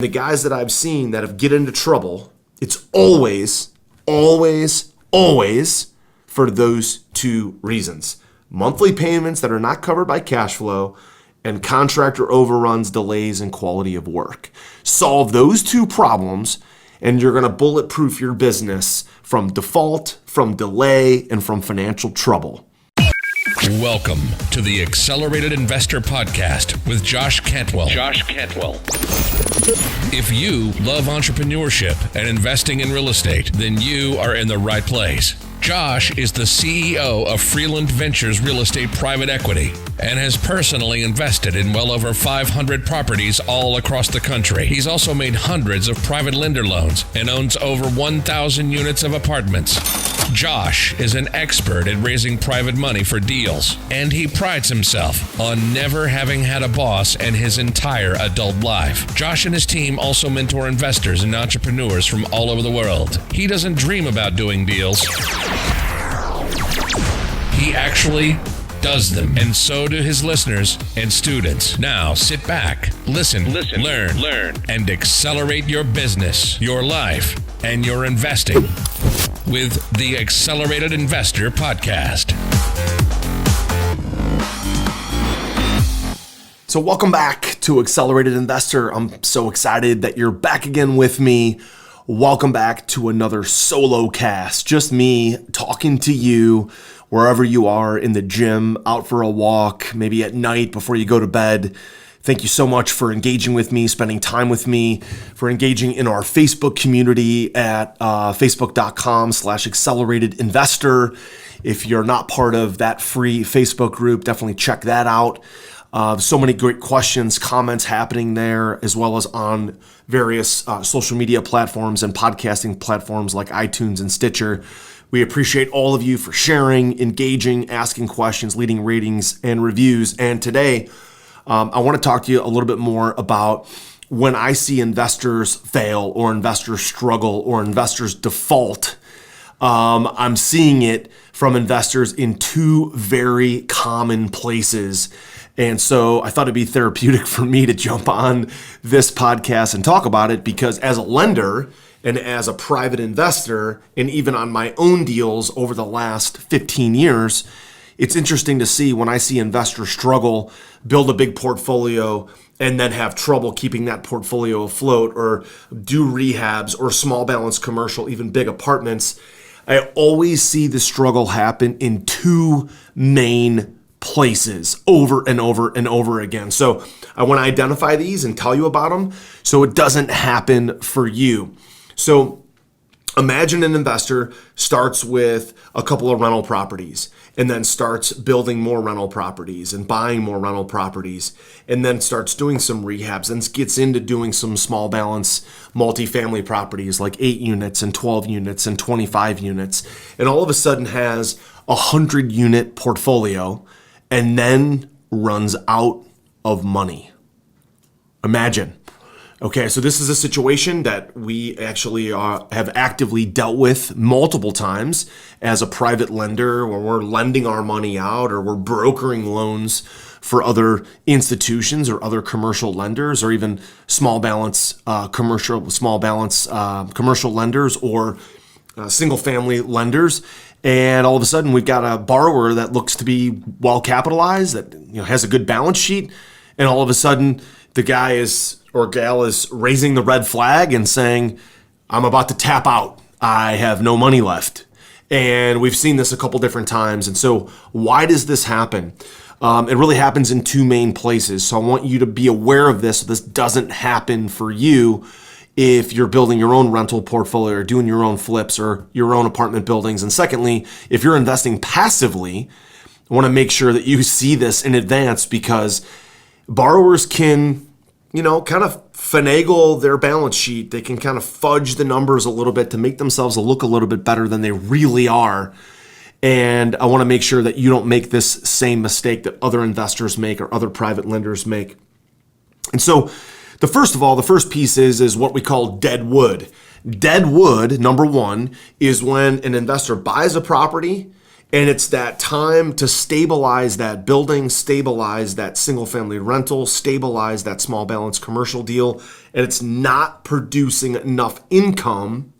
The guys that I've seen that have get into trouble, it's always for those two reasons. Monthly payments that are not covered by cash flow and contractor overruns, delays, and quality of work. Solve those two problems and you're going to bulletproof your business from default, from delay, and from financial trouble. Welcome to the Accelerated Investor Podcast with Josh Cantwell. If you love entrepreneurship and investing in real estate, then you are in the right place. Josh is the CEO of Freeland Ventures Real Estate Private Equity and has personally invested in well over 500 properties all across the country. He's also made hundreds of private lender loans and owns over 1,000 units of apartments. Josh is an expert at raising private money for deals, and he prides himself on never having had a boss in his entire adult life. Josh and his team also mentor investors and entrepreneurs from all over the world. He doesn't dream about doing deals. He actually does them, and so do his listeners and students. Now sit back, listen, learn, and accelerate your business, your life, and your investing with the Accelerated Investor Podcast. So welcome back to Accelerated Investor. I'm so excited that you're back again with me. Welcome back to another solo cast. Just me talking to you wherever you are, in the gym, out for a walk, maybe at night before you go to bed. Thank you so much for engaging with me, spending time with me, for engaging in our Facebook community at facebook.com/acceleratedinvestor. If you're not part of that free Facebook group, definitely check that out. So many great questions, comments happening there, as well as on various social media platforms and podcasting platforms like iTunes and Stitcher. We appreciate all of you for sharing, engaging, asking questions, leading ratings and reviews. And today, I want to talk to you a little bit more about when I see investors fail or investors struggle or investors default. I'm seeing it from investors in two very common places. And so I thought it'd be therapeutic for me to jump on this podcast and talk about it, because as a lender and as a private investor, and even on my own deals over the last 15 years, it's interesting to see when I see investors struggle, build a big portfolio, and then have trouble keeping that portfolio afloat, or do rehabs or small balance commercial, even big apartments. I always see the struggle happen in two main places over and over and over again. So I want to identify these and tell you about them so it doesn't happen for you. So imagine an investor starts with a couple of rental properties and then starts building more rental properties and buying more rental properties, and then starts doing some rehabs and gets into doing some small balance multifamily properties like 8 units and 12 units and 25 units, and all of a sudden has a 100-unit portfolio and then runs out of money. Imagine. Okay, so this is a situation that we actually have actively dealt with multiple times as a private lender, where we're lending our money out or we're brokering loans for other institutions or other commercial lenders, or even small balance commercial lenders, or single family lenders. And all of a sudden we've got a borrower that looks to be well capitalized, that has a good balance sheet, and all of a sudden the guy is or gal is raising the red flag and saying, I'm about to tap out. I have no money left. And we've seen this a couple different times. And so why does this happen? It really happens in two main places. So I want you to be aware of this so this doesn't happen for you if you're building your own rental portfolio or doing your own flips or your own apartment buildings. And secondly, if you're investing passively, I want to make sure that you see this in advance, because borrowers can kind of finagle their balance sheet. They can kind of fudge the numbers a little bit to make themselves look a little bit better than they really are. And I want to make sure that you don't make this same mistake that other investors make or other private lenders make. And so the first piece is what we call dead wood. Dead wood, number one, is when an investor buys a property And it's that time to stabilize that building, stabilize that single family rental, stabilize that small balance commercial deal. And it's not producing enough income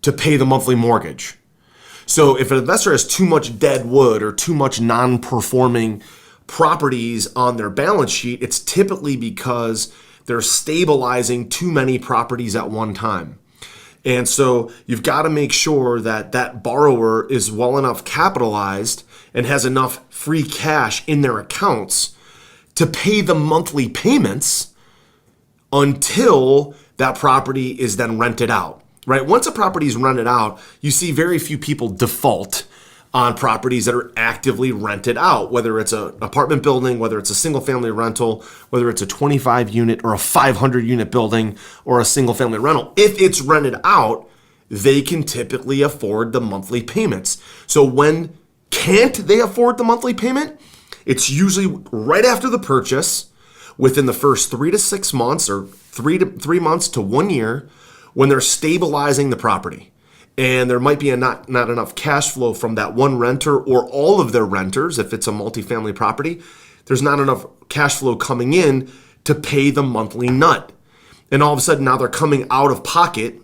to pay the monthly mortgage. So if an investor has too much dead wood or too much non-performing properties on their balance sheet, it's typically because they're stabilizing too many properties at one time. And so you've got to make sure that that borrower is well enough capitalized and has enough free cash in their accounts to pay the monthly payments until that property is then rented out, right? Once a property is rented out, you see very few people default on properties that are actively rented out, whether it's an apartment building, whether it's a single family rental, whether it's a 25 unit or a 500 unit building or a single family rental. If it's rented out, they can typically afford the monthly payments. So when can't they afford the monthly payment? It's usually right after the purchase, within the first 3 to 6 months or 3 months to 1 year, when they're stabilizing the property. And there might be not enough cash flow from that one renter or all of their renters. If it's a multifamily property, there's not enough cash flow coming in to pay the monthly nut. And all of a sudden now they're coming out of pocket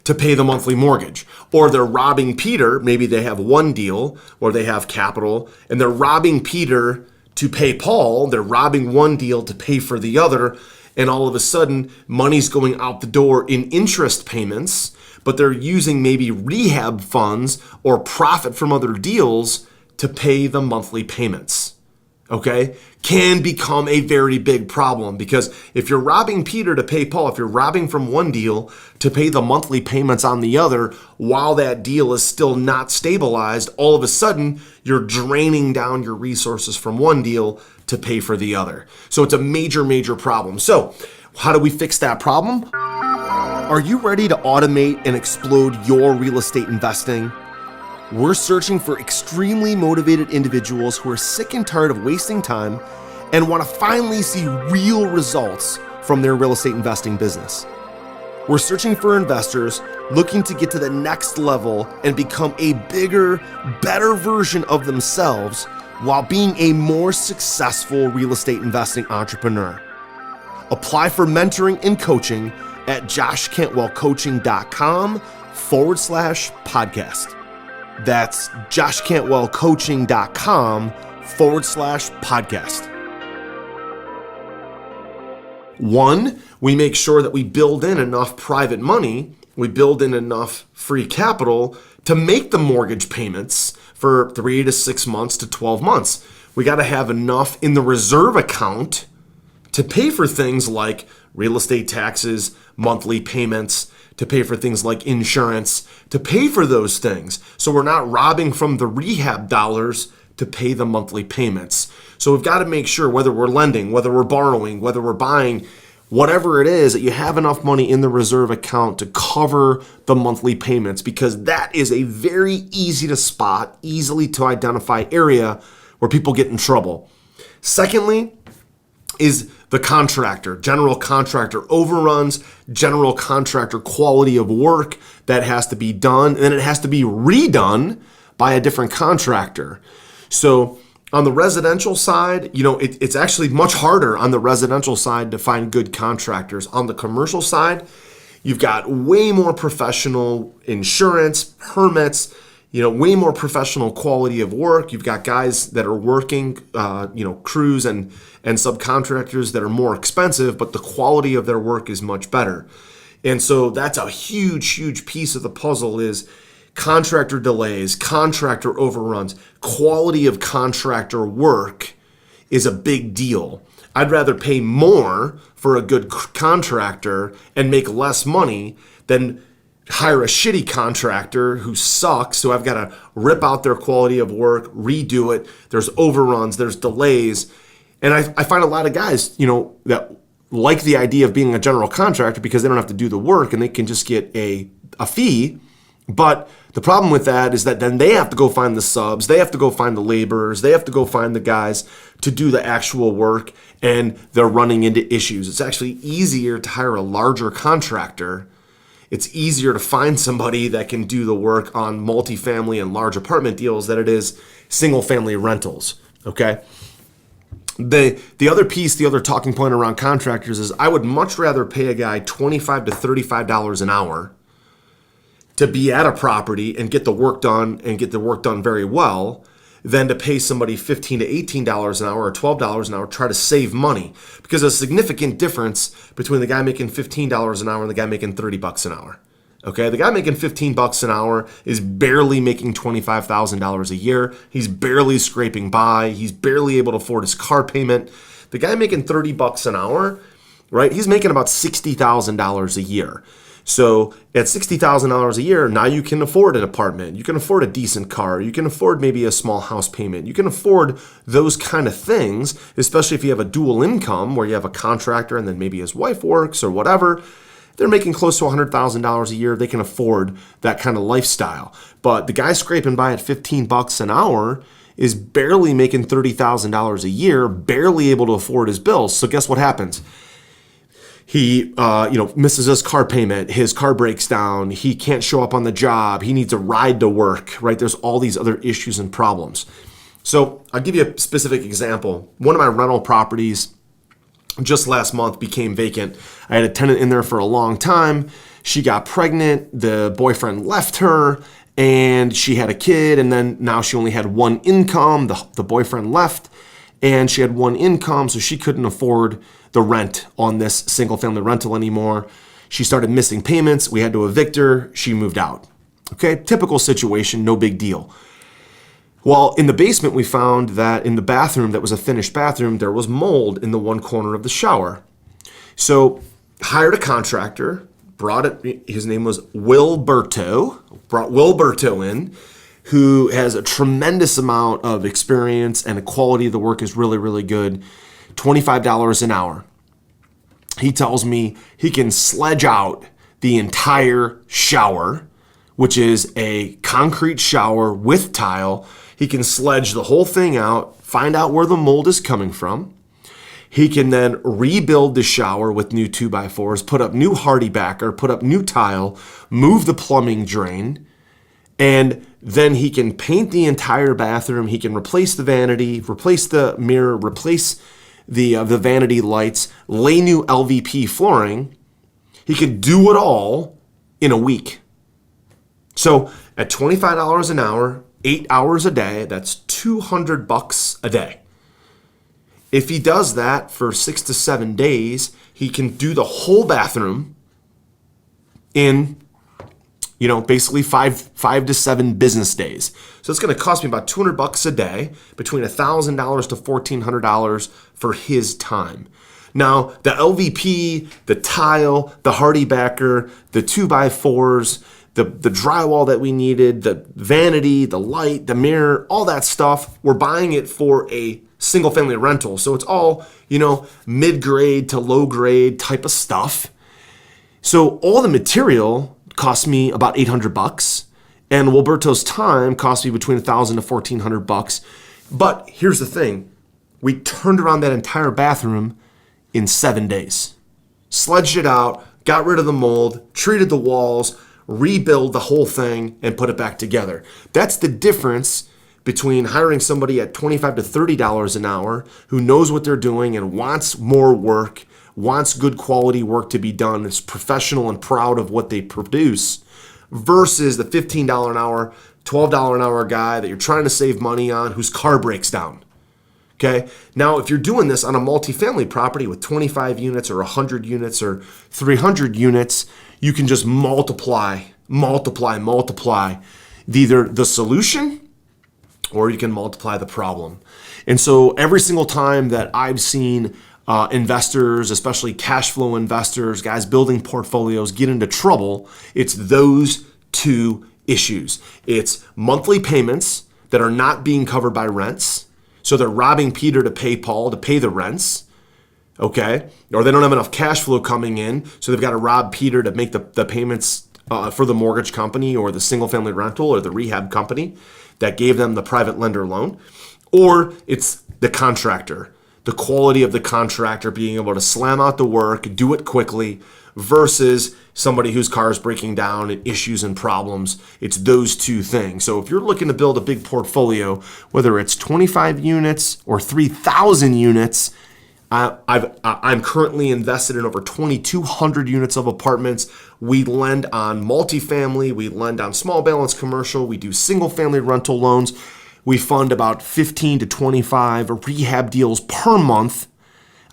to pay the monthly mortgage. Or they're robbing Peter. Maybe they have one deal or they have capital and they're robbing Peter to pay Paul. They're robbing one deal to pay for the other. And all of a sudden money's going out the door in interest payments, but they're using maybe rehab funds or profit from other deals to pay the monthly payments, okay? Can become a very big problem because if you're robbing Peter to pay Paul, if you're robbing from one deal to pay the monthly payments on the other while that deal is still not stabilized, all of a sudden you're draining down your resources from one deal to pay for the other. So it's a major, major problem. So how do we fix that problem? Are you ready to automate and explode your real estate investing? We're searching for extremely motivated individuals who are sick and tired of wasting time and want to finally see real results from their real estate investing business. We're searching for investors looking to get to the next level and become a bigger, better version of themselves while being a more successful real estate investing entrepreneur. Apply for mentoring and coaching at joshcantwellcoaching.com/podcast. That's joshcantwellcoaching.com/podcast. One, we make sure that we build in enough private money, we build in enough free capital to make the mortgage payments for 3 to 6 months to 12 months. We got to have enough in the reserve account to pay for things like real estate taxes, monthly payments, to pay for things like insurance, to pay for those things. So we're not robbing from the rehab dollars to pay the monthly payments. So we've got to make sure whether we're lending, whether we're borrowing, whether we're buying, whatever it is, that you have enough money in the reserve account to cover the monthly payments, because that is a very easy to spot, easily to identify area where people get in trouble. Secondly, is the contractor, general contractor overruns, general contractor quality of work that has to be done, and then it has to be redone by a different contractor. So on the residential side, it's actually much harder on the residential side to find good contractors. On the commercial side, you've got way more professional insurance, permits, way more professional quality of work. You've got guys that are working, crews and subcontractors that are more expensive, but the quality of their work is much better. And so that's a huge, huge piece of the puzzle is contractor delays, contractor overruns, quality of contractor work is a big deal. I'd rather pay more for a good contractor and make less money than hire a shitty contractor who sucks, so I've got to rip out their quality of work, redo it. There's overruns, there's delays. And I find a lot of guys, that like the idea of being a general contractor because they don't have to do the work and they can just get a fee. But the problem with that is that then they have to go find the subs, they have to go find the laborers, they have to go find the guys to do the actual work, and they're running into issues. It's actually easier to hire a larger contractor it's easier to find somebody that can do the work on multifamily and large apartment deals than it is single family rentals. Okay. The other piece, the other talking point around contractors is I would much rather pay a guy $25 to $35 an hour to be at a property and get the work done and get the work done very well than to pay somebody $15 to $18 an hour or $12 an hour, try to save money. Because there's a significant difference between the guy making $15 an hour and the guy making $30 an hour. Okay, the guy making $15 an hour is barely making $25,000 a year. He's barely scraping by. He's barely able to afford his car payment. The guy making $30 an hour, right? He's making about $60,000 a year. So at $60,000 a year, now you can afford an apartment. You can afford a decent car. You can afford maybe a small house payment. You can afford those kind of things, especially if you have a dual income where you have a contractor and then maybe his wife works or whatever. They're making close to $100,000 a year. They can afford that kind of lifestyle. But the guy scraping by at $15 an hour is barely making $30,000 a year, barely able to afford his bills. So guess what happens? He misses his car payment. His car breaks down. He can't show up on the job. He needs a ride to work, right? There's all these other issues and problems. So I'll give you a specific example. One of my rental properties just last month became vacant. I had a tenant in there for a long time. She got pregnant. The boyfriend left her and she had a kid. And then now she only had one income. The boyfriend left and she had one income. So she couldn't afford the rent on this single family rental anymore. She started missing payments. We had to evict her. She moved out. Okay, typical situation, no big deal. Well, in the basement, we found that in the bathroom that was a finished bathroom, there was mold in the one corner of the shower. So hired a contractor, brought it, his name was Wilberto, brought Wilberto in, who has a tremendous amount of experience and the quality of the work is really, really good. $25 an hour. He tells me he can sledge out the entire shower, which is a concrete shower with tile. He can sledge the whole thing out, find out where the mold is coming from. He can then rebuild the shower with new 2x4s, put up new hardy backer, put up new tile, move the plumbing drain, and then he can paint the entire bathroom. He can replace the vanity, replace the mirror, replace the vanity lights, lay new LVP flooring. He could do it all in a week. So at $25 an hour, 8 hours a day, that's $200 a day. If he does that for 6 to 7 days, he can do the whole bathroom in, basically five to 7 business days. So it's going to cost me about $200 a day, between $1,000 to $1,400 for his time. Now, the LVP, the tile, the hardy backer, the 2x4s, the drywall that we needed, the vanity, the light, the mirror, all that stuff, we're buying it for a single family rental. So it's all, mid-grade to low-grade type of stuff. So all the material cost me about $800, and Wilberto's time cost me between $1,000 to $1,400. But here's the thing. We turned around that entire bathroom in 7 days. Sledged it out, got rid of the mold, treated the walls, rebuild the whole thing, and put it back together. That's the difference between hiring somebody at $25 to $30 an hour who knows what they're doing and wants more work, wants good quality work to be done, is professional and proud of what they produce, versus the $15 an hour, $12 an hour guy that you're trying to save money on whose car breaks down. Okay. Now, if you're doing this on a multifamily property with 25 units or 100 units or 300 units, you can just multiply either the solution or you can multiply the problem. And so every single time that I've seen investors, especially cash flow investors, guys building portfolios, get into trouble, it's those two issues. It's monthly payments that are not being covered by rents. So they're robbing Peter to pay Paul to pay the rents, okay? Or they don't have enough cash flow coming in, so they've got to rob Peter to make the payments for the mortgage company or the single family rental or the rehab company that gave them the private lender loan. Or it's the contractor the quality of the contractor being able to slam out the work, do it quickly, versus somebody whose car is breaking down and issues and problems. It's those two things. So if you're looking to build a big portfolio, whether it's 25 units or 3,000 units, I'm currently invested in over 2,200 units of apartments. We lend on multifamily, we lend on small balance commercial, we do single family rental loans. We fund about 15 to 25 rehab deals per month.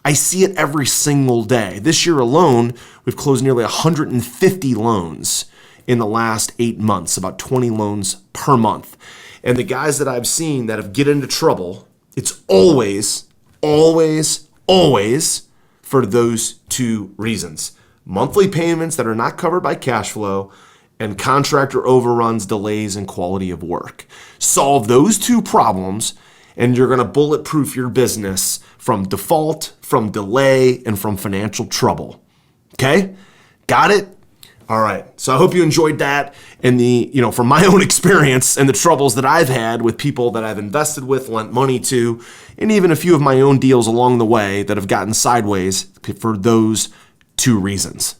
I see it every single day. This year alone, we've closed nearly 150 loans in the last 8 months, about 20 loans per month. And the guys that I've seen that have get into trouble, it's always for those two reasons. Monthly payments that are not covered by cash flow and contractor overruns, delays, and quality of work. Solve those two problems and you're going to bulletproof your business from default, from delay, and from financial trouble. Okay? Got it? All right. So I hope you enjoyed that and from my own experience and the troubles that I've had with people that I've invested with, lent money to, and even a few of my own deals along the way that have gotten sideways for those two reasons.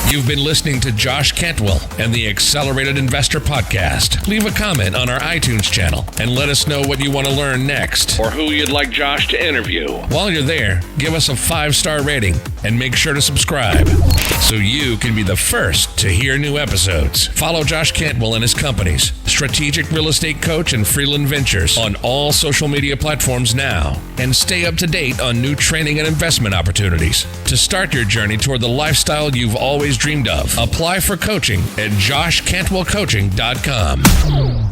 You've been listening to Josh Cantwell and the Accelerated Investor Podcast. Leave a comment on our iTunes channel and let us know what you want to learn next or who you'd like Josh to interview. While you're there, give us a 5-star rating and make sure to subscribe so you can be the first to hear new episodes. Follow Josh Cantwell and his companies, Strategic Real Estate Coach and Freeland Ventures, on all social media platforms now, and stay up to date on new training and investment opportunities. To start your journey toward the lifestyle you've always dreamed of, apply for coaching at joshcantwellcoaching.com.